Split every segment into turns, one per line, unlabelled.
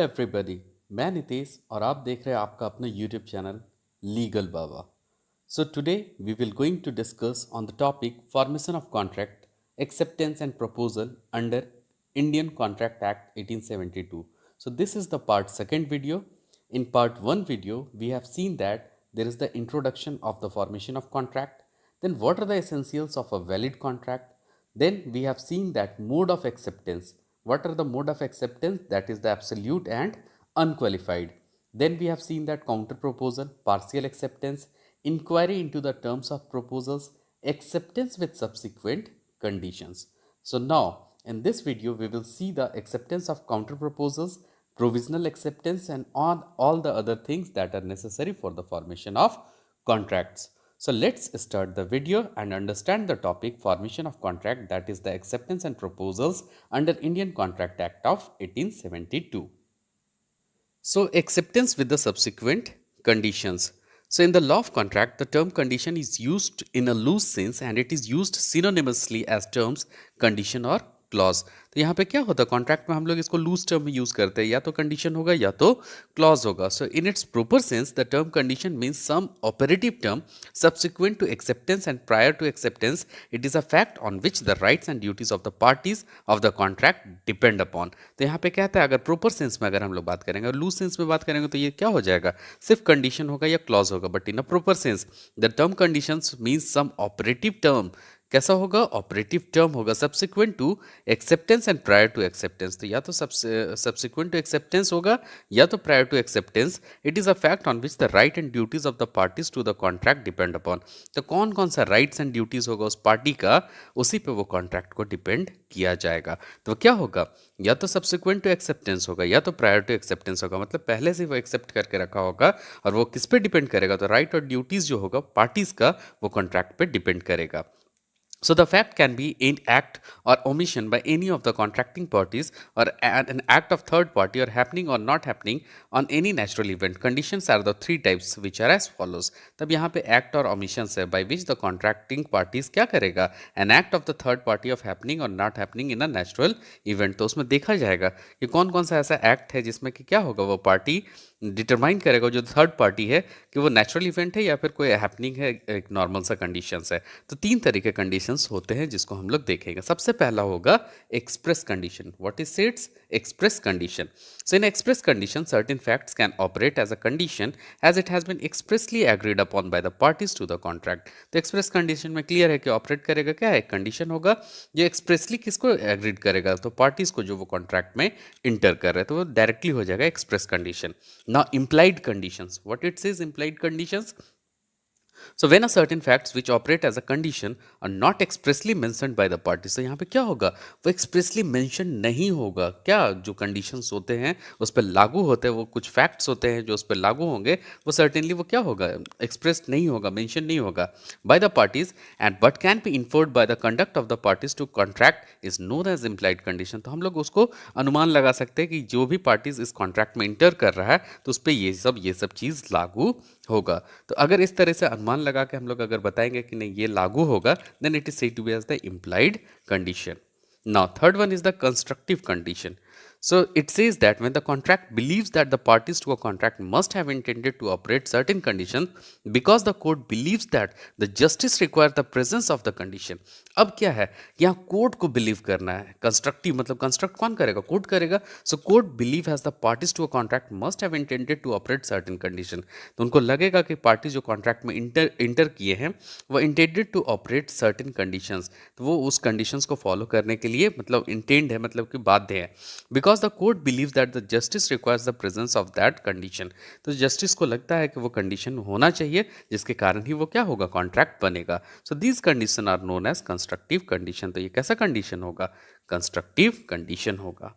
Everybody, मैं नितेश और आप देख रहे हैं आपका अपना YouTube channel legal Baba. So today we will going to discuss on the topic formation of contract, acceptance and proposal under Indian contract act 1872. So this is the part second video. In part one video we have seen that there is the introduction of the formation of contract, then what are the essentials of a valid contract, then we have seen that mode of acceptance. What are the mode of acceptance? That is the absolute and unqualified. Then we have seen that counter proposal, partial acceptance, inquiry into the terms of proposals, acceptance with subsequent conditions. So now in this video we will see the acceptance of counter proposals, provisional acceptance and on all the other things that are necessary for the formation of contracts. So let's start the video and understand the topic formation of contract, that is the acceptance and proposals under Indian Contract Act of 1872. So acceptance with the subsequent conditions. So in the law of contract, the term condition is used in a loose sense and it is used synonymously as terms condition or clause. तो यहाँ पे क्या होता है, contract में हम लोग इसको लूज टर्म में यूज करते हैं, या तो कंडीशन होगा या तो क्लॉज होगा। So in its proper sense the term condition means some operative term subsequent to acceptance and prior to acceptance. It is a fact on which the rights and duties of the parties of the contract depend upon. तो यहाँ पे कहता है, अगर proper sense में अगर हम लोग बात करेंगे और लूज सेंस में बात करेंगे तो ये क्या हो जाएगा, सिर्फ कंडीशन होगा या क्लॉज होगा। But in a proper sense the term conditions means some operative term. कैसा होगा, ऑपरेटिव टर्म होगा subsequent to acceptance and prior to acceptance. तो या तो सब्सिक्वेंट टू एक्सेप्टेंस होगा या तो prior to acceptance. It is a fact on which the right and duties of the parties to the contract depend upon. तो कौन कौन सा राइट्स एंड ड्यूटीज होगा उस पार्टी का, उसी पे वो कॉन्ट्रैक्ट को डिपेंड किया जाएगा। तो क्या होगा, या तो सब्सिक्वेंट टू एक्सेप्टेंस होगा या तो प्रायर टू एक्सेप्टेंस होगा। मतलब पहले से वो एक्सेप्ट करके रखा होगा और वो किस पे डिपेंड करेगा, तो राइट और ड्यूटीज जो होगा पार्टीज का वो कॉन्ट्रैक्ट पे डिपेंड करेगा। So the fact can be an act or omission by any of the contracting parties or an act of third party or happening or not happening on any natural event. Conditions are the three types which are as follows. तब यहाँ पे act और omissions है by which the contracting parties क्या करेगा, an act of the third party of happening or not happening in a natural event। तो उसमें देखा जाएगा कि कौन कौन सा ऐसा एक्ट है जिसमें कि क्या होगा, वो पार्टी डिटरमाइन करेगा, जो थर्ड पार्टी है, कि वो नेचुरल इवेंट है या फिर कोई हैपनिंग है, एक नॉर्मल सा कंडीशंस है। तो तीन तरीके के कंडीशंस होते हैं जिसको हम लोग देखेंगे। सबसे पहला होगा express condition. What is sets express condition. So in express condition certain facts can operate as a condition as it has been expressly agreed upon by the parties to the contract. तो express condition में clear है कि operate करेगा क्या है, condition होगा जो expressly किसको एग्रीड करेगा, तो पार्टीज को जो वो कॉन्ट्रैक्ट में इंटर कर रहे हैं, तो वो डायरेक्टली हो जाएगा express condition. Now implied conditions, what it says implied conditions. So when a certain facts which operate as a condition are not expressly mentioned by the parties, तो यहाँ पे क्या होगा, वो expressly mention नहीं होगा। क्या जो conditions होते हैं उस पर लागू होते हैं, वो कुछ facts होते हैं जो उस पर लागू होंगे, वो certainly वो क्या होगा, expressed नहीं होगा, mention नहीं होगा by the parties and but can be inferred by the conduct of the parties to contract is known as implied condition। तो हम लोग उसको अनुमान लगा सकते हैं कि जो भी parties इस contract में इंटर कर रहा है तो उस पर ये सब चीज़ लागू होगा। तो अगर इस तरह से अनुमान लगा के हम लोग अगर बताएंगे कि नहीं ये लागू होगा, then it is said to be as the implied condition. Now third one is the constructive condition. So it says that when the contract believes that the parties to a contract must have intended to operate certain conditions because the court believes that the justice requires the presence of the condition। अब क्या है, यहाँ court को believe करना है। Constructive मतलब construct कौन करेगा, कोर्ट करेगा। So court believe has the parties to a contract must have intended to operate certain condition. तो उनको लगेगा कि पार्टी जो कॉन्ट्रैक्ट में इंटर किए हैं वो intended to operate certain conditions, तो वो उस कंडीशंस को फॉलो करने के लिए मतलब इंटेंड है, मतलब कि बाध्य है। Because the court believes that the justice requires the presence of that condition. तो जस्टिस को लगता है कि वो कंडीशन होना चाहिए जिसके कारण ही वो क्या होगा, कॉन्ट्रैक्ट बनेगा। So these condition are known as constructive condition. तो ये कैसा कंडीशन होगा, कंस्ट्रक्टिव कंडीशन होगा।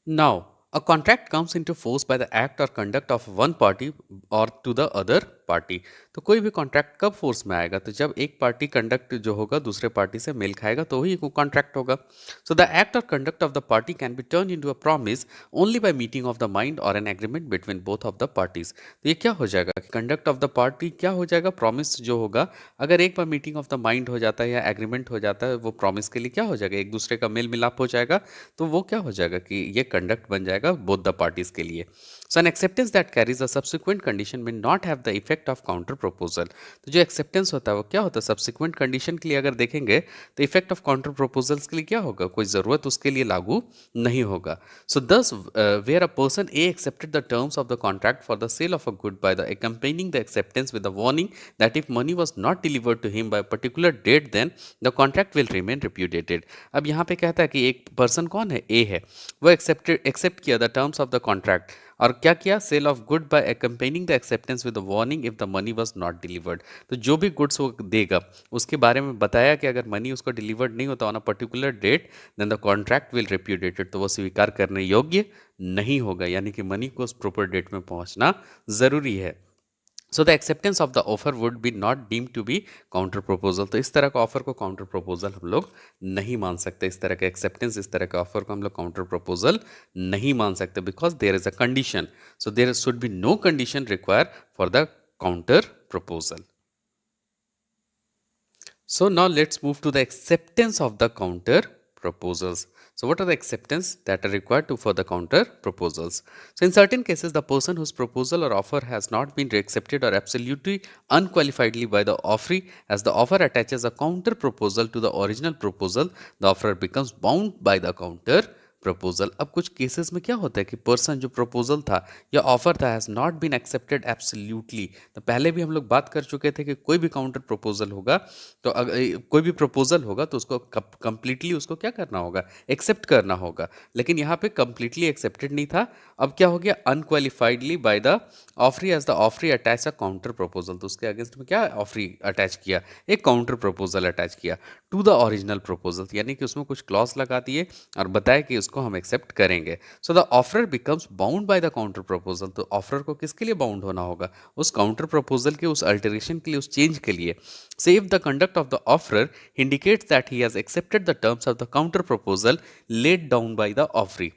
Now, a contract comes into force by the act or conduct of one party or to the other party. तो कोई भी contract कब force में आएगा? तो जब एक पार्टी कंडक्ट जो होगा दूसरे पार्टी से मेल खाएगा तो ही वो कॉन्ट्रैक्ट होगा। सो द एक्ट और conduct of the party can be turn into a promise only by meeting of the mind और an agreement between both of the parties. तो ये क्या हो जाएगा कि कंडक्ट ऑफ द पार्टी क्या हो जाएगा? प्रॉमिस जो होगा, अगर एक बार मीटिंग ऑफ द माइंड हो जाता है या एग्रीमेंट हो जाता है, वो प्रॉमिस के लिए क्या हो जाएगा? एक दूसरे का मेल मिलाप हो जाएगा, तो वो क्या हो जाएगा कि ये कंडक्ट बन जाएगा बोथ द पार्टीज के लिए। So an acceptance that carries a subsequent condition may not have the effect of counter proposal. तो जो एक्सेप्टेंस होता है वो क्या होता है? सब्सिक्वेंट कंडीशन के लिए अगर देखेंगे तो इफेक्ट ऑफ काउंटर प्रपोजल्स के लिए क्या होगा? कोई जरूरत उसके लिए लागू नहीं होगा। So thus where a person A accepted the terms of the contract for the sale of a good by the accompanying the acceptance with the warning that if money was not delivered to him by a particular date then the contract will remain repudiated। अब यहाँ पे कहता है कि एक person कौन है? ए है, वो एक्सेप्ट किया the terms of the contract और क्या किया? Sale of good by accompanying the acceptance with the warning if the money was not delivered. तो जो भी गुड्स वो देगा उसके बारे में बताया कि अगर मनी उसको डिलीवर्ड नहीं होता on a particular date then the contract will repudiated, तो वो स्वीकार करने योग्य नहीं होगा, यानी कि मनी को उस प्रॉपर डेट में पहुंचना जरूरी है। So the acceptance of the offer would be not deem to be counter proposal. तो इस तरह का ऑफर को काउंटर प्रपोजल हम लोग नहीं मान सकते। इस तरह का एक्सेप्टेंस, इस तरह का ऑफर को हम लोग काउंटर प्रपोजल नहीं मान सकते, because there is a condition. So there should be no condition require for the counter proposal. So now let's move to the acceptance of the counter proposals. So what are the acceptance that are required to for the counter proposals? So in certain cases, the person whose proposal or offer has not been accepted or absolutely unqualifiedly by the offeree, as the offer attaches a counter proposal to the original proposal, the offerer becomes bound by the counter proposal. अब कुछ cases में क्या होता है कि person जो proposal था या ऑफर था has not been accepted absolutely. तो पहले भी हम लोग बात कर चुके थे कि कोई भी काउंटर प्रपोजल होगा तो कोई भी प्रपोजल होगा तो उसको कंप्लीटली उसको क्या करना होगा? एक्सेप्ट करना होगा। लेकिन यहाँ पे कंप्लीटली एक्सेप्टेड नहीं था। अब क्या हो गया? Unqualifiedly by the offeree, as the offeree attach a counter proposal. तो उसके अगेंस्ट में क्या ऑफरी अटैच किया? एक काउंटर प्रपोजल अटैच किया टू द ओरिजिनल प्रपोजल, यानी कि उसमें कुछ क्लॉज लगा दिए और बताया कि उसको हम एक्सेप्ट करेंगे। So the offeror becomes bound by the counter proposal. तो ऑफरर को किसके लिए बाउंड होना होगा? उस काउंटर प्रपोजल के उस अल्टरेशन के लिए, उस चेंज के लिए। So if the conduct of the offerer indicates that he has accepted the terms of the counter proposal laid down by the offeree।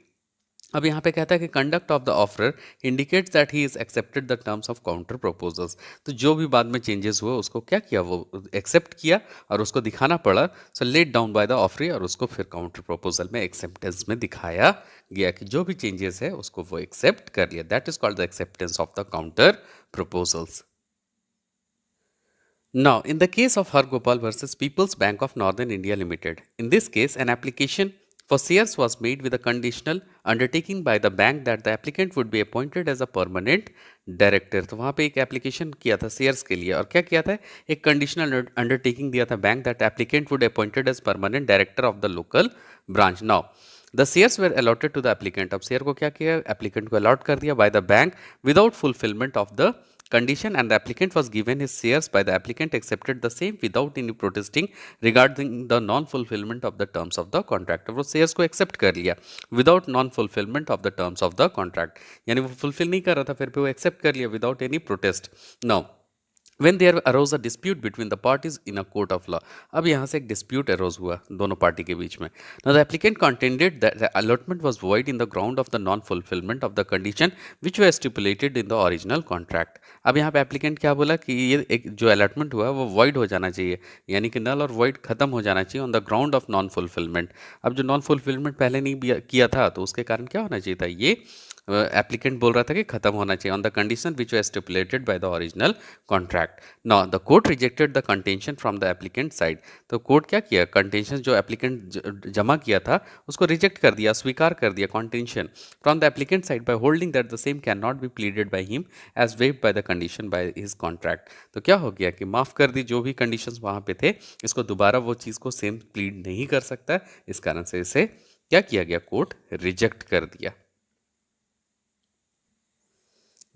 अब यहाँ पे कहता है कि conduct of the offeror indicates that he is accepted the terms of counter proposals. तो जो भी बाद में चेंजेस हुए उसको क्या किया? वो एक्सेप्ट किया और उसको दिखाना पड़ा। So let down by the offeree, और उसको फिर काउंटर प्रपोजल में एक्सेप्टेंस में दिखाया गया कि जो भी चेंजेस है उसको वो एक्सेप्ट कर लिया। That is called the acceptance of the counter proposals. Now, in the case of Hargopal versus People's Bank of Northern India Limited, in this case, an application for shares was made with a conditional undertaking by the bank that the applicant would be appointed as a permanent director। तो वहाँ पे एक application किया था shares के लिए, और क्या किया था? एक कंडीशनल अंडरटेकिंग दिया था bank that applicant would appointed as permanent director of the local branch. Now the shares were allotted to the applicant. अब शेयर को क्या किया? एप्लीकेंट को अलॉट कर दिया by the bank without fulfilment of the condition, and the applicant was given his shares by the applicant accepted the same without any protesting regarding the non fulfillment of the terms of the contract। वो shares को accept कर लिया without non fulfillment of the terms of the contract, यानी वो fulfill नहीं कर रहा था, फिर भी वो accept कर लिया without any protest। Now when there arose a dispute between the parties in a court of law। अब यहाँ से एक dispute arose हुआ दोनों पार्टी के बीच में। Now the applicant contended that the allotment was void in the ground of the non-fulfillment of the condition which were stipulated in the original contract। अब यहाँ पे applicant क्या बोला कि ये एक जो allotment हुआ वो void हो जाना चाहिए, यानी कि null और void खत्म हो जाना चाहिए on the ground of non-fulfillment। अब जो non-fulfillment पहले नहीं किया था तो उसके कारण क्या होना चाहिए था? ये एप्लीकेंट बोल रहा था कि खत्म होना चाहिए on the condition which were stipulated by the original contract. Now the court rejected the contention from the applicant side. तो कोर्ट क्या किया? कंटेंशन जो एप्लीकेंट जमा किया था उसको रिजेक्ट कर दिया, स्वीकार कर दिया contention from the applicant side by holding that the same can not be pleaded by him as waived by the condition by his contract. तो क्या हो गया कि माफ कर दी, जो भी कंडीशंस वहां पे थे इसको दोबारा वो चीज़ को सेम प्लीड नहीं कर सकता, इस कारण से इसे क्या किया गया? कोर्ट रिजेक्ट कर दिया।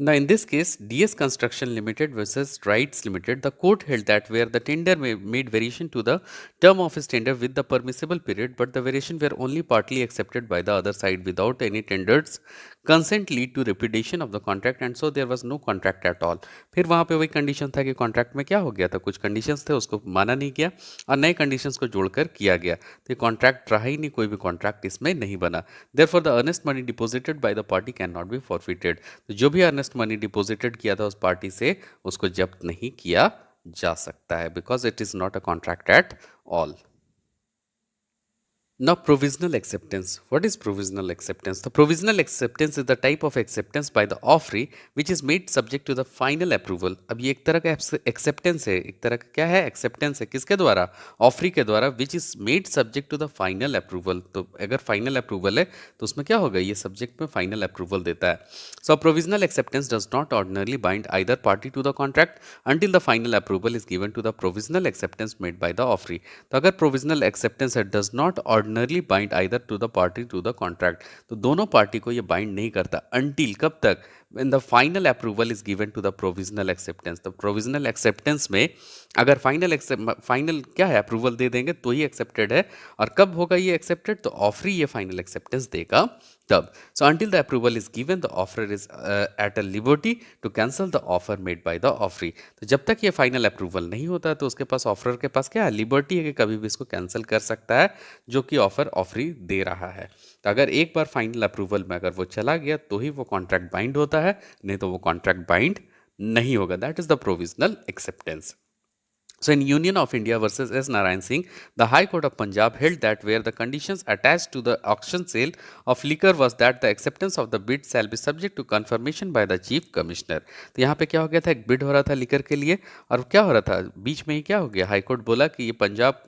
Now, in this case, DS Construction Limited versus Rights Limited, the court held that where the tender made variation to the term of his tender with the permissible period, but the variation were only partly accepted by the other side without any tender's consent lead to repudiation of the contract, and so there was no contract at all. फिर वहाँ पे वही condition था कि contract में क्या हो गया था, कुछ कंडीशंस थे उसको माना नहीं गया और नए कंडीशंस को जोड़कर किया गया, तो ये कॉन्ट्रैक्ट रहा ही नहीं, कोई भी कॉन्ट्रैक्ट इसमें नहीं बना. Therefore the earnest money deposited by the party can not B forfeited. तो जो भी अर्नेस्ट मनी डिपॉजिटेड किया था उस पार्टी से उसको जब्त नहीं किया जा सकता है, because it is not a contract at all. Now, provisional acceptance. What is provisional acceptance? The provisional acceptance is the type of acceptance by the offeree which is made subject to the final approval. अब ये एक तरह का acceptance है, एक तरह का क्या है, acceptance है, किसके द्वारा, ऑफरी के द्वारा, which is made subject to the final approval. तो अगर final approval है तो उसमें क्या होगा, ये subject में final approval देता है. So, provisional acceptance does not ordinarily bind either party to the contract until the final approval is given to the provisional acceptance made by the offeree. तो अगर provisional acceptance है does not ordinarily bind either to the party to the contract, तो दोनों party को ये bind नहीं करता until कब तक, when the final approval is given to the provisional acceptance. तो provisional acceptance में अगर फाइनल क्या है, अप्रूवल दे देंगे तो ही एक्सेप्टेड है, और कब होगा ये एक्सेप्टेड, तो ऑफरी ये फाइनल एक्सेप्टेंस देगा तब. So until the approval is given the offer is at a liberty to cancel the offer made by the offeree. तो जब तक ये फाइनल अप्रूवल नहीं होता तो उसके पास, ऑफर के पास क्या है, लिबर्टी है कि कभी भी इसको कैंसिल कर सकता है जो कि ऑफर ऑफरी दे रहा है. तो अगर एक बार फाइनल अप्रूवल में अगर वो चला गया तो ही वो कॉन्ट्रैक्ट बाइंड होता है, नहीं तो वो कॉन्ट्रैक्ट बाइंड नहीं होगा. That is the provisional acceptance. So, in Union of India versus S. Narayan Singh, the High Court of Punjab held that where the conditions attached to the auction sale of liquor was that the acceptance of the bid shall be subject to confirmation by the Chief Commissioner. तो यहाँ पे क्या हो गया था, एक bid हो रहा था लिकर के लिए, और क्या हो रहा था, बीच में ही क्या हो गया, हाई कोर्ट बोला कि ये पंजाब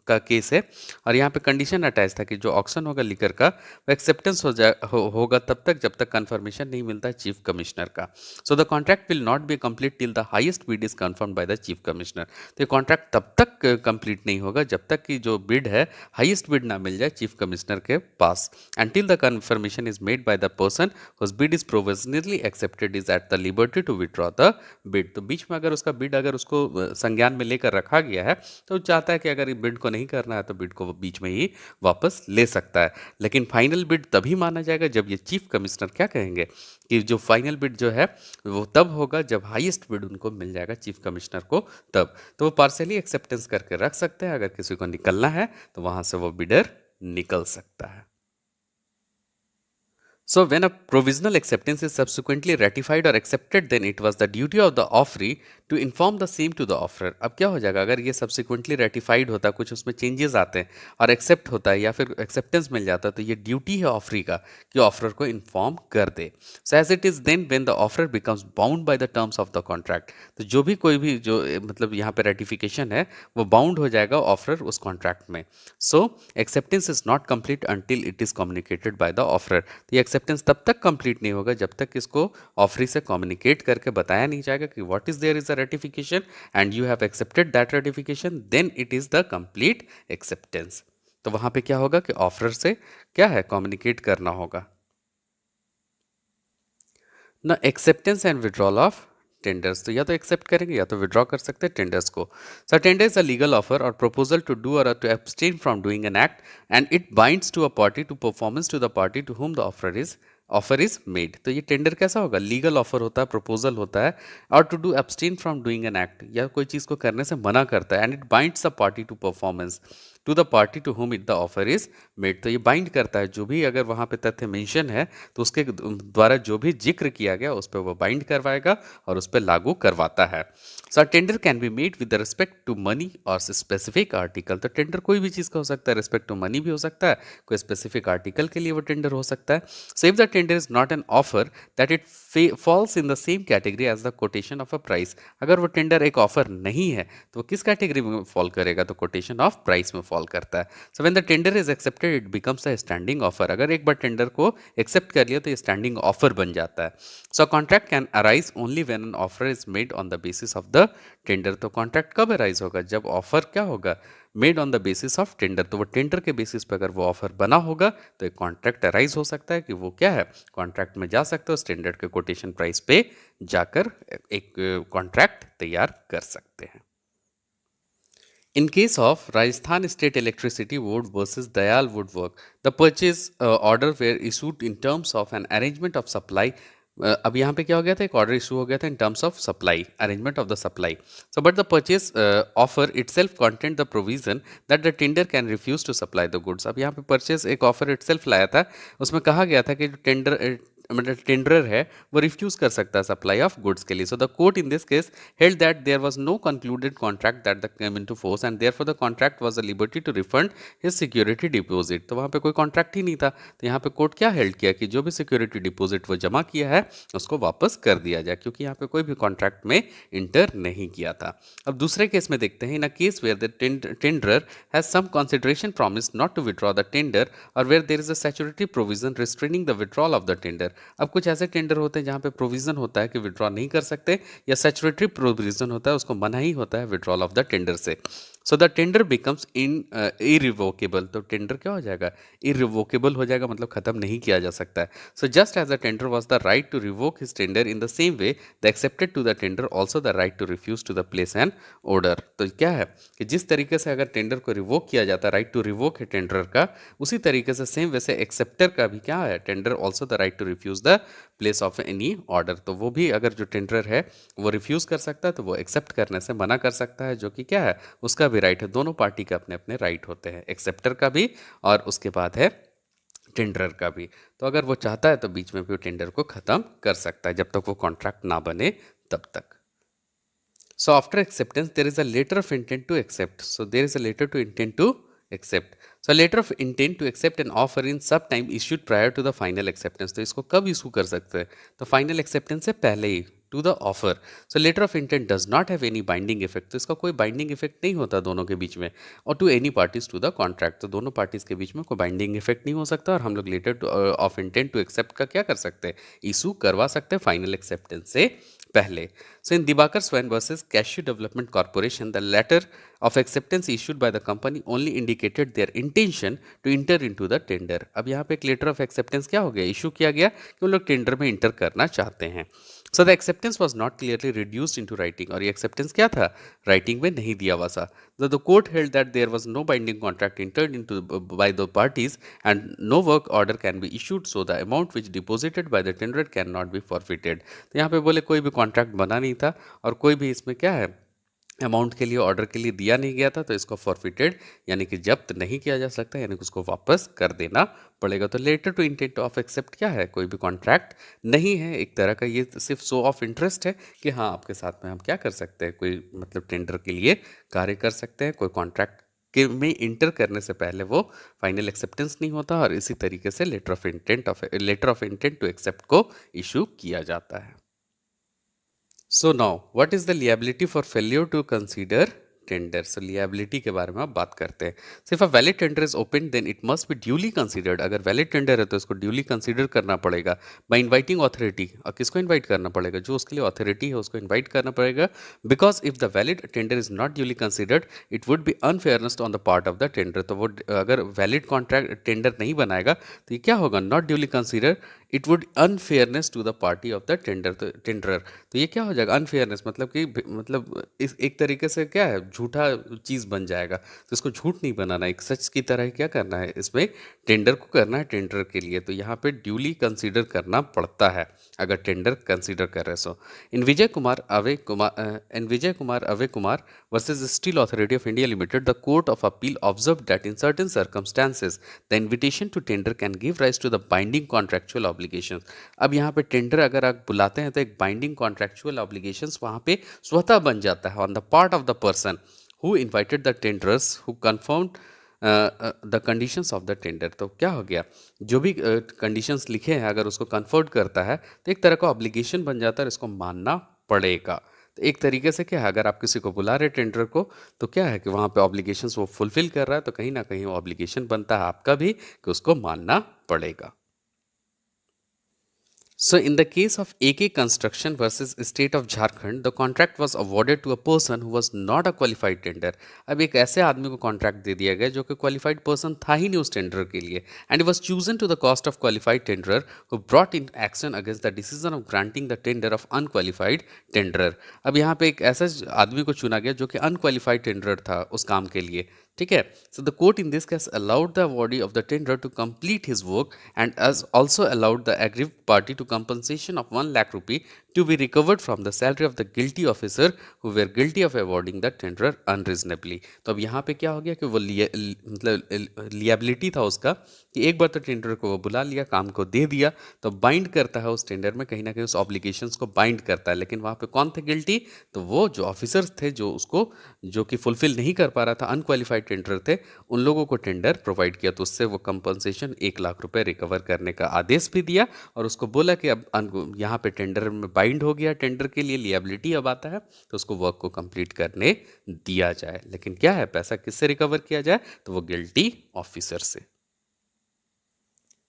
का केस है और यहाँ पे कंडीशन अटैच था कि जो ऑक्शन होगा लिकर का वो एक्सेप्टेंस होगा तब तक जब तक कंफर्मेशन नहीं मिलता है चीफ कमिश्नर का. So the contract will not be complete till the highest bid is confirm by the chief commissioner. तो ये कॉन्ट्रैक्ट तब तक कंप्लीट नहीं होगा जब तक कि जो बिड है हाईएस्ट बिड ना मिल जाए चीफ कमिश्नर के पास. Until the confirmation is made by the person whose bid is provisionally accepted is at the liberty to withdraw the bid. तो बीच में अगर उसका बिड अगर उसको संज्ञान में लेकर रखा गया है तो चाहता है कि अगर बिड को नहीं करना है तो बिड को बीच में ही वापस ले सकता है. लेकिन फाइनल बिड तभी माना जाएगा जब ये चीफ कमिश्नर क्या कहेंगे कि जो फाइनल बिड जो है वो तब होगा जब हाईएस्ट बिड उनको मिल जाएगा चीफ कमिश्नर को तब. तो वो पार्शियली एक्सेप्टेंस करके रख सकते हैं, अगर किसी को निकलना है तो वहां से वो बिडर निकल सकता है. So, when a provisional acceptance is subsequently ratified or accepted, then it was the duty of the offeree to inform the same to the offerer. अब क्या हो जाएगा, अगर ये subsequently ratified होता है, कुछ उसमें changes आते हैं और accept होता है या फिर acceptance मिल जाता है, तो ये duty है ऑफरी का कि ऑफरर को inform कर दे. So, as it is then when the offerer becomes bound by the terms of the contract. तो जो भी कोई भी जो मतलब यहाँ पे ratification है वो bound हो जाएगा ऑफरर उस contract में. So, acceptance is not complete until it is communicated by the offerer. तो एक्सेप्टेंस तब तक कंप्लीट नहीं होगा जब तक इसको ऑफरी से कम्युनिकेट करके बताया नहीं जाएगा कि what is there is a ratification and you have accepted that ratification, then it is the complete acceptance. तो वहां पे क्या होगा कि ऑफरर से क्या है, कम्युनिकेट करना होगा. ना acceptance and withdrawal of tenders, तो या तो एक्सेप्ट करेंगे या तो विड्रॉ कर सकते हैं टेंडर्स को. So tender is a legal offer और प्रपोजल टू डू और to abstain from doing an act and it binds to a party to performance to the party to whom the offer is made. तो ये tender कैसा होगा, legal offer होता है, proposal होता है, और to do abstain from doing an act, या कोई चीज़ को करने से मना करता है, and it binds the party to performance to the party to whom it the offer is made. तो ये बाइंड करता है, जो भी अगर वहाँ पे तथ्य मेंशन है तो उसके द्वारा जो भी जिक्र किया गया उस पर वो बाइंड करवाएगा और उस पर लागू करवाता है. So tender can be made with respect to money और स्पेसिफिक आर्टिकल. तो टेंडर कोई भी चीज़ का हो सकता है, रिस्पेक्ट टू मनी भी हो सकता है, कोई स्पेसिफिक आर्टिकल के लिए वो टेंडर हो सकता है. So if the tender is not an offer that it falls in the same category as the quotation of a price. अगर वो टेंडर एक ऑफर नहीं है तो वो किस कैटेगरी में फॉल करेगा, तो कोटेशन ऑफ प्राइस में फॉल फॉल करता है. So when the tender is accepted it becomes a standing offer. अगर एक बार टेंडर को एक्सेप्ट कर लिया तो ये स्टैंडिंग ऑफर बन जाता है. So contract can arise only when an offer is made on the basis of the tender. तो कॉन्ट्रैक्ट कब अराइज होगा? जब ऑफर क्या होगा? Made on the basis of tender. तो वो टेंडर के बेसिस पे अगर वो ऑफर बना होगा तो एक कॉन्ट्रैक्ट अराइज हो सकता है कि वो क्या है, कॉन्ट्रैक्ट में जा सकते हो, स्टैंडर्ड के कोटेशन प्राइस पे जाकर एक कॉन्ट्रैक्ट तैयार कर सकते हैं. In case of Rajasthan State Electricity Board versus Dayal Woodwork, the purchase order were issued in terms of an arrangement of supply. अब यहाँ पे क्या हो गया था, एक ऑर्डर इशू हो गया था in terms of supply, arrangement of the supply. So but the purchase offer itself content the provision that the tender can refuse to supply the goods. अब यहाँ पे परचेज एक ऑफर इटसेल्फ लाया था, उसमें कहा गया था कि जो टेंडर मतलब टेंडरर है वो रिफ्यूज कर सकता है सप्लाई ऑफ गुड्स के लिए. सो the court in this case held that there was no concluded contract that came into force and therefore the contract was a liberty to refund his security deposit. तो वहाँ पे कोई contract ही नहीं था, तो यहाँ पे कोर्ट क्या हेल्ड किया कि जो भी सिक्योरिटी डिपॉजिट वो जमा किया है उसको वापस कर दिया जाए, क्योंकि यहाँ पे कोई भी कॉन्ट्रैक्ट में इंटर नहीं किया था. अब दूसरे केस में देखते हैं, in a case where the tenderer has some consideration promise not to withdraw the tender और where there is a statutory provision restraining the withdrawal of the tender. अब कुछ ऐसे टेंडर होते हैं जहाँ पे प्रोविजन होता है कि विड्रॉ नहीं कर सकते, या स्टैट्यूटरी प्रोविजन होता है उसको मना ही होता है विड्रॉल ऑफ द टेंडर से. So the tender becomes irrevocable. तो टेंडर क्या हो जाएगा? इरिवोकेबल हो जाएगा, मतलब खत्म नहीं किया जा सकता है. So just as the tender was the right to revoke his tender, in the same way the accepted to the tender also the right to refuse to the place an order. तो क्या है कि जिस तरीके से अगर tender को revoke किया जाता है, राइट टू रिवोक है टेंडर का, उसी तरीके से सेम वैसे एक्सेप्टर का भी क्या है, tender also the right to refuse the place of any order. तो वो भी अगर जो टेंडर है वो रिफ्यूज कर सकता है तो वो एक्सेप्ट करने से मना कर सकता है, जो कि क्या है, उसका भी राइट है. दोनों पार्टी के अपने अपने राइट होते हैं, एक्सेप्टर का भी और उसके बाद है टेंडर का भी. तो अगर वो चाहता है तो बीच में भी वो टेंडर को खत्म कर सकता है, जब तक वो कॉन्ट्रैक्ट ना बने तब तक. So after acceptance, there is a letter of intent to accept. So there is a letter to intent to accept. So a letter of intent to accept an offer in सब time issued prior to the final acceptance. तो इसको कब issue कर सकते हैं? तो final acceptance से पहले ही, to the offer. So letter of intent does not have any binding effect. तो इसका कोई बाइंडिंग इफेक्ट नहीं होता दोनों के बीच में. और to any parties to the contract. तो दोनों पार्टीज के बीच में कोई बाइंडिंग इफेक्ट नहीं हो सकता, और हम लोग letter of intent to accept का क्या कर सकते हैं, इशू करवा सकते हैं फाइनल एक्सेप्टेंस से पहले. So in Dibakar Swain versus Cashew Development Corporation, the letter of acceptance issued by the company only indicated their intention to enter into the tender. अब यहाँ पे एक letter of acceptance क्या हो गया, इशू किया गया कि उन लोग टेंडर में इंटर करना चाहते हैं. So the acceptance was not clearly reduced into writing. और ये acceptance क्या था, राइटिंग में नहीं दिया हुआ था. The court held that there was no binding contract entered into by the parties and no work order can be issued, so the amount which deposited by the tenderer cannot be forfeited. तो यहाँ पे बोले कोई भी contract बना नहीं था और कोई भी इसमें क्या है, अमाउंट के लिए, ऑर्डर के लिए दिया नहीं गया था, तो इसको फॉरफिटेड यानी कि जब्त नहीं किया जा सकता, यानी कि उसको वापस कर देना पड़ेगा. तो letter to intent of accept क्या है, कोई भी कॉन्ट्रैक्ट नहीं है एक तरह का, ये सिर्फ शो ऑफ इंटरेस्ट है कि हाँ आपके साथ में हम क्या कर सकते हैं, कोई मतलब टेंडर के लिए कार्य कर सकते हैं. कोई कॉन्ट्रैक्ट के में इंटर करने से पहले वो फाइनल एक्सेप्टेंस नहीं होता, और इसी तरीके से letter of intent to accept को इशू किया जाता है. So now, what is the liability for failure to consider tender. So liability के बारे में आप बात करते हैं. सिर्फ a valid tender is open then it must be duly considered. अगर वैलिड टेंडर है तो इसको ड्यूली कंसीडर करना पड़ेगा बाय इनवाइटिंग अथॉरिटी. और किसको इनवाइट करना पड़ेगा, जो उसके लिए अथॉरिटी है उसको इनवाइट करना पड़ेगा. Because if the valid tender is not duly considered it would be unfairness on the part of the tender. तो वो अगर वैलिड कॉन्ट्रैक्ट टेंडर नहीं बनाएगा तो ये क्या होगा, not duly consider, it would unfairness to the party of the tenderer. तो ये क्या हो जाएगा, अनफेयरनेस मतलब कि मतलब इस एक तरीके से क्या है, झूठा चीज़ बन जाएगा. तो इसको झूठ नहीं बनाना, एक सच की तरह क्या करना है, इसमें टेंडर को करना है टेंडर के लिए. तो यहाँ पे ड्यूली कंसीडर करना पड़ता है अगर टेंडर कंसीडर कर रहे. सो इन विजय कुमार अवे Kumar versus steel authority of India limited, the court of appeal observe that in certain circumstances the invitation to tender can give rise to the binding contractual obligations. अब यहाँ पे tender अगर आप बुलाते हैं तो एक बाइंडिंग कॉन्ट्रेक्चुअल ऑब्लिगेशंस वहाँ पे स्वतः बन जाता है on the part of the person who invited the tenderers who confirmed the conditions of the tender. तो क्या हो गया, जो भी कंडीशंस लिखे हैं अगर उसको कन्फर्म करता है तो एक तरह का ऑब्लिगेशन बन जाता है, इसको मानना पड़ेगा. तो एक तरीके से क्या है, अगर आप किसी को बुला रहे टेंडर को, तो क्या है कि वहाँ पे ऑब्लिगेशंस वो फुलफिल कर रहा है, तो कहीं ना कहीं वो ऑब्लिगेशन बनता है आपका भी कि उसको मानना पड़ेगा। So, in the case of AK Construction versus State of Jharkhand, the contract was awarded to a person who was not a qualified tender. अब एक ऐसे आदमी को कॉन्ट्रैक्ट दे दिया गया जो कि क्वालिफाइड पर्सन था ही नहीं उस टेंडर के लिए, and it was chosen to the cost of qualified tenderer who brought in action against the decision of granting the tender of unqualified tenderer. अब यहाँ पे एक ऐसा आदमी को चुना गया जो कि अनक्वालिफाइड टेंडर था उस काम के लिए, ठीक है। So the court in this case allowed the awardee of the tender to complete his work and as also allowed the aggrieved party to compensation of 1 lakh rupee to be recovered from the salary of the guilty officer who were guilty of awarding the tender unreasonably. तो अब यहाँ पे क्या हो गया कि वो मतलब लियाबिलिटी था उसका कि एक बार तो टेंडर को वो बुला लिया, काम को दे दिया, तो बाइंड करता है उस टेंडर में, कहीं ना कहीं उस ऑब्लिगेशंस को बाइंड करता है, लेकिन वहाँ पे कौन थे गिल्टी? तो वो जो ऑफिसर्स थे जो उसको जो कि फुलफिल नहीं कर पा रहा था, अनक्वालिफाइड टेंडर थे, उन लोगों को टेंडर प्रोवाइड किया, तो उससे वो कंपनसेशन 1 लाख रुपए रिकवर करने का आदेश भी दिया और उसको बोला कि अब यहाँ पे टेंडर में बाइंड हो गया, टेंडर के लिए लियाबिलिटी अब आता है, तो उसको वर्क को कंप्लीट करने दिया जाए। लेकिन क्या है, पैसा किससे रिकवर किया जाए? तो वो गिल्टी ऑफिसर से।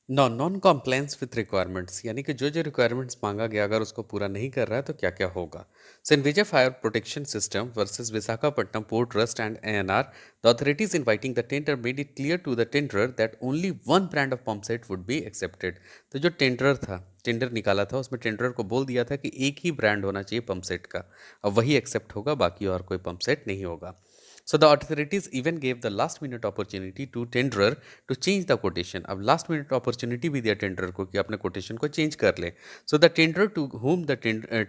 नॉन कॉम्प्लायंस विथ रिक्वायरमेंट्स, यानी कि जो जो रिक्वायरमेंट्स मांगा गया अगर उसको पूरा नहीं कर रहा है तो क्या क्या होगा। So in Vijay fire protection system versus Visakhapatnam port trust and ANR, the authorities inviting the tender made it clear to the tenderer that only one brand of pump set would be accepted. तो जो tender था, tender निकाला था, उसमें tender को बोल दिया था कि एक ही ब्रांड होना चाहिए पंप सेट का, अब वही एक्सेप्ट होगा, बाकी और कोई पंप सेट नहीं होगा। So the authorities even gave the last minute opportunity to tenderer to change the quotation. अब last minute opportunity भी दिया टेंडर को कि अपने quotation को change कर ले. So the tenderer to whom the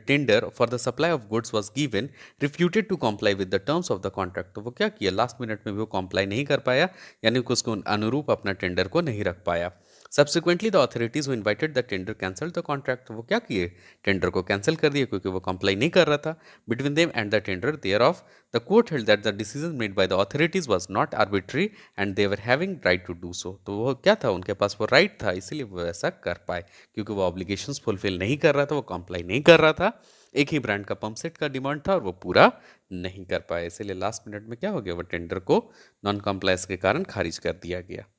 tender for the supply of goods was given refuted to comply with the terms of the contract. तो वो क्या किया, last minute में भी वो comply नहीं कर पाया, यानी कि उसको अनुरूप अपना टेंडर को नहीं रख पाया। Subsequently, the authorities who invited the tender cancelled the contract. वो क्या किए, टेंडर को कैंसिल कर दिए क्योंकि वो कंप्लाई नहीं कर रहा था। Between them and the tender thereof, the court held that the decision made by the authorities was not arbitrary and they were having right to do so. तो वो क्या था, उनके पास वो राइट था, इसीलिए वो ऐसा कर पाए, क्योंकि वो ऑब्लिगेशंस फुलफिल नहीं कर रहा था, वो कंप्लाई नहीं कर रहा था, एक ही ब्रांड का पंप सेट का डिमांड था और वो पूरा नहीं कर पाए, इसीलिए लास्ट मिनट में क्या हो गया, वो टेंडर को नॉन कंप्लायंस के कारण खारिज कर दिया गया।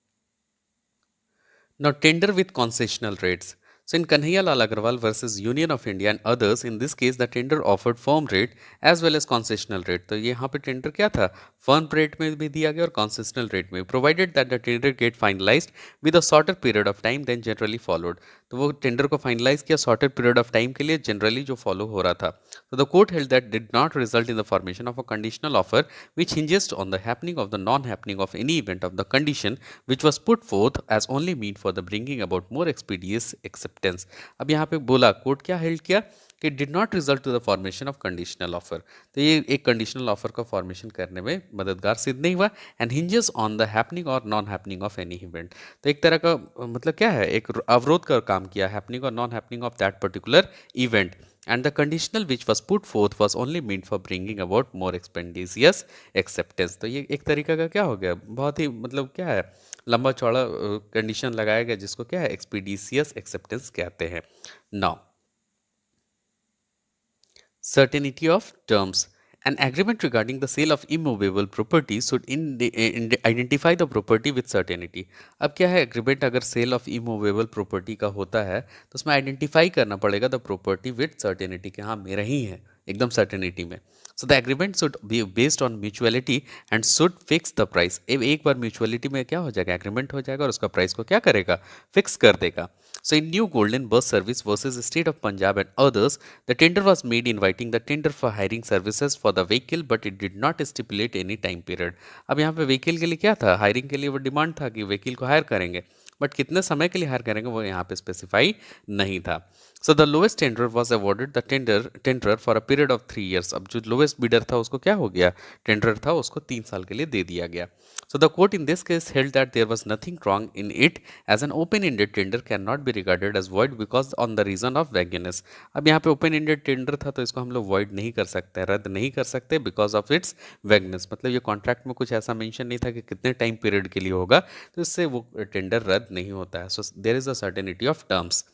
Now, tender with concessional rates. So, in Kanhaiya Lal Agarwal versus Union of India and others, in this case, the tender offered firm rate as well as concessional rate. तो ये यहाँ पे टेंडर क्या था, फर्म रेट में भी दिया गया और कॉन्सेशनल रेट में, provided that the tender get finalised with a shorter period of time then generally followed. तो वो टेंडर को फाइनलाइज किया शॉर्टर पीरियड ऑफ टाइम के लिए, जनरली जो फॉलो हो रहा था। तो the court held that did not result in the formation of a conditional offer which hinges on the happening of the non-happening of any event of the condition which was put forth as only mean for the bringing about more expeditious acceptance. अब यहाँ पे बोला court क्या held किया कि did not result to the formation of conditional offer, तो ये एक कंडीशनल ऑफर का फॉर्मेशन करने में मददगार सिद्ध नहीं हुआ, and hinges on the happening और non happening of any event. तो एक तरह का मतलब क्या है, एक अवरोध का काम किया, हैपनिंग और non happening of that particular event, and the conditional which was put forth was only meant for bringing about more expeditious acceptance. तो ये एक तरीका का क्या हो गया, बहुत ही मतलब क्या है, लंबा चौड़ा कंडीशन लगाया गया जिसको क्या है, एक्सपीडिशियस एक्सेप्टेंस कहते हैं। Now certainty of terms. An agreement regarding the sale of immovable property should identify the property with certainty. अब क्या है, एग्रीमेंट अगर सेल ऑफ इमूवेबल प्रॉपर्टी का होता है तो उसमें आइडेंटिफाई करना पड़ेगा द प्रॉपर्टी विद सर्टेनिटी, कि हाँ मेरा ही है, एकदम सर्टेनिटी में। So the agreement should be based on mutuality and should fix the price. एक बार म्यूचुअलिटी में क्या हो जाएगा, एग्रीमेंट हो जाएगा और उसका प्राइस को क्या करेगा, फिक्स कर देगा। So in New Golden Bus Service versus State of Punjab and others, the tender was made inviting the tender for hiring services for the vehicle, but it did not stipulate any time period. अब यहाँ पे vehicle के लिए क्या था, hiring के लिए वो डिमांड था कि व्हीकल को हायर करेंगे, बट कितने समय के लिए हायर करेंगे वो यहाँ पे स्पेसिफाई नहीं था। So the lowest tender was awarded the tender for a period of 3 years। अब जो लोएस्ट बिडर था उसको क्या हो गया, टेंडर था उसको 3 साल के लिए दे दिया गया। So the court in this case held that there was nothing wrong in it as an open ended tender can not be regarded as void because on the reason of vagueness. अब यहाँ पे open ended tender था तो इसको हम लोग void नहीं कर सकते, रद्द नहीं कर सकते, बिकॉज ऑफ इट्स वैगनेस, मतलब ये कॉन्ट्रैक्ट में कुछ ऐसा मेंशन नहीं था कि कितने टाइम पीरियड के लिए होगा, तो इससे वो टेंडर रद्द नहीं होता है। So there is a certainty of terms.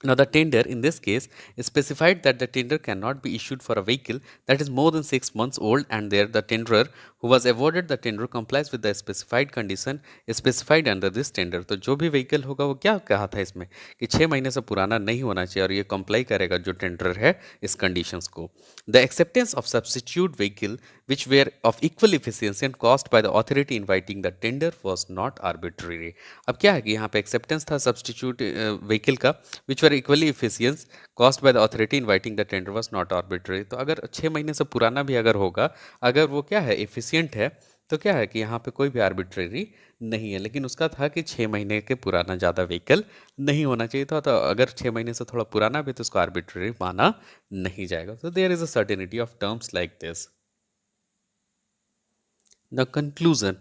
Now, the tender in this case is specified that the tender cannot be issued for a vehicle that is more than 6 months old, and there the tenderer who was awarded the tender complies with the specified condition specified under this tender. तो जो भी vehicle होगा वो क्या कहा था इसमें कि 6 महीने से पुराना नहीं होना चाहिए और ये कंप्लाई करेगा जो टेंडर है इस कंडीशंस को. The acceptance of substitute vehicle which were of equal efficiency and cost by the authority inviting the tender was not arbitrary. अब क्या है कि यहाँ पे एक्सेप्टेंस था सब्स्टिट्यूट व्हीकल का which were equally efficient cost by the authority inviting the tender was not arbitrary. तो अगर 6 महीने से पुराना भी अगर होगा, अगर वो क्या है एफिशिएंट है, तो क्या है कि यहाँ पे कोई भी आर्बिट्रेरी नहीं है. लेकिन उसका था कि 6 महीने के पुराना ज़्यादा व्हीकल नहीं होना चाहिए था, तो अगर 6 महीने से थोड़ा पुराना भी तो उसको आर्बिट्रेरी माना नहीं जाएगा. तो there is a certainty of terms like this. The conclusion.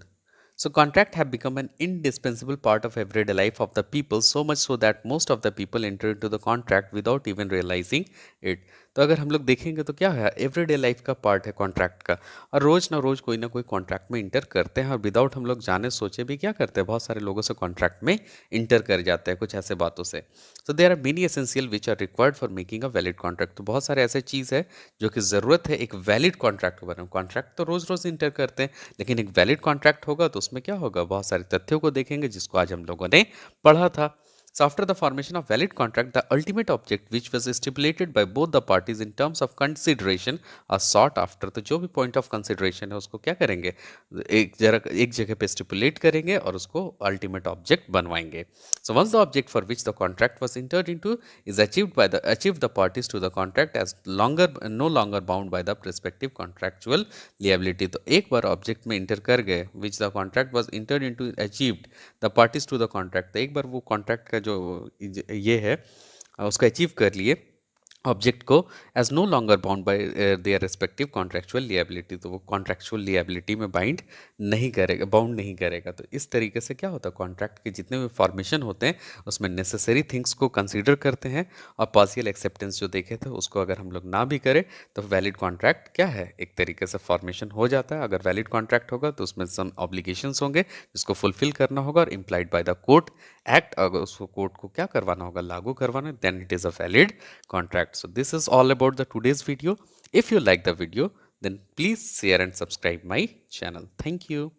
So, contract have become an indispensable part of everyday life of the people, so much so that most of the people enter into the contract without even realizing it. तो अगर हम लोग देखेंगे तो क्या है, everyday life का part है कॉन्ट्रैक्ट का, और रोज ना कोई कॉन्ट्रैक्ट में इंटर करते हैं, और विदाउट हम लोग जाने सोचे भी क्या करते हैं, बहुत सारे लोगों से कॉन्ट्रैक्ट में इंटर कर जाते हैं कुछ ऐसे बातों से. So there are many essential which are required for making a valid contract. तो बहुत सारे ऐसे चीज़ है जो कि ज़रूरत है एक वैलिड कॉन्ट्रैक्ट को बनाने. कॉन्ट्रैक्ट तो रोज़ रोज़ इंटर करते हैं, लेकिन एक वैलिड कॉन्ट्रैक्ट होगा तो उसमें क्या होगा, बहुत सारे तथ्यों को देखेंगे जिसको आज हम लोगों ने पढ़ा था. So after the formation of valid contract, the ultimate object which was stipulated by both the parties in terms of consideration are sought after. तो जो भी point of consideration है उसको क्या करेंगे, एक जगह पे stipulate करेंगे और उसको ultimate object बनवाएंगे. So once the object for which the contract was entered into is achieved the parties to the contract as no longer bound by the respective contractual liability. तो एक बार ऑब्जेक्ट में enter कर गए which the contract was enter into achieved the parties to the contract, तो एक बार वो contract का जो ये है उसको अचीव कर लिए ऑब्जेक्ट को, as no longer bound by their respective contractual liability. तो वो कॉन्ट्रैक्चुअल लिएबिलिटी में बाइंड नहीं करेगा, बाउंड नहीं करेगा. तो इस तरीके से क्या होता है, कॉन्ट्रैक्ट के जितने भी फॉर्मेशन होते हैं उसमें नेसेसरी थिंग्स को कंसीडर करते हैं, और पार्शियल एक्सेप्टेंस जो देखे थे उसको अगर हम लोग ना भी करें तो वैलिड कॉन्ट्रैक्ट क्या है एक तरीके से फॉर्मेशन हो जाता है. अगर वैलिड कॉन्ट्रैक्ट होगा तो उसमें सम ऑब्लिगेशंस होंगे जिसको फुलफिल करना होगा, और implied by the court act, अगर उसको कोर्ट को क्या करवाना होगा, लागू करवाना, then it is a valid contract. So this is all about the today's video. If you like the video, then please share and subscribe my channel. Thank you.